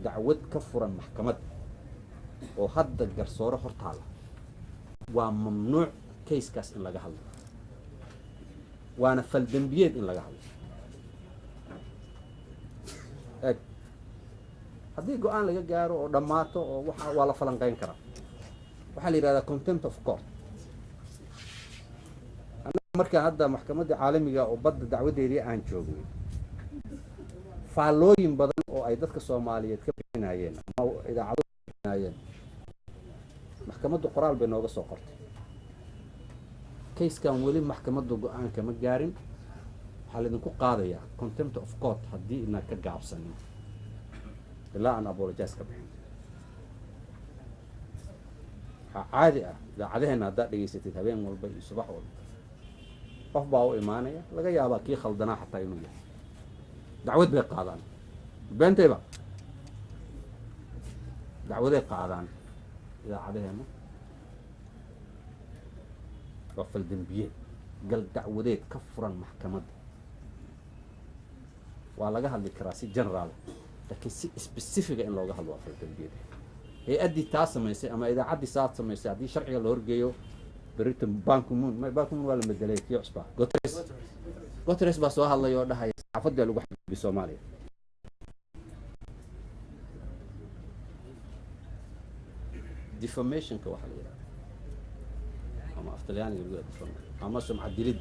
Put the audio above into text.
dacwad ka furan maxkamad oo hadda garsoore hortaala waa mamnuuc kayskaas in laga hadlo waana fal dambiyeed in laga hadlo haddii go-aan laga gaaro oo dhammaato oo waa la falanqayn karaa waxaa la yidhahdaa contempt of court markaa hadda maxkamadda caalamiga oo badda dacwadeedii aan joognay faallooyin badan oo ay dadka Soomaaliyeed ka bixinayeen ama idaacado ka bixinayeen maxkamaddu qoraal bay nooga soo qortay kayskan weli maxkamaddu go-aan kama gaarin waxaa laydinku qaadayaa contempt of court haddii inaan ka gaabsanin ilaa aan apologize ka bixin waxaa caadi ah idaacadaheena haddaad dhegaysatid habeen walba iyo subax walba qof baa u imaanaya laga yaabaa kii khaldanaa xataa inuu yahay dacwad bay qaadaan beentayba dacwaday qaadaan idaacadaheena waa fal dambiyeed gal dacwadeed ka furan maxkamadda waa laga hadli karaa si generaal laakiin si specifica in looga hadlo waa fal dambiyeed hay-addii taa samaysay ama idaacaddii saa samaysay haddii sharciga la horgeeyo بريتم بانكمون ولا مدلي كي عصبة قطرس بس واحد الله يودها يفضل الواحد بسوماليا defamation كواحد أما أفتلياني يقول defamation أما سمع الدليل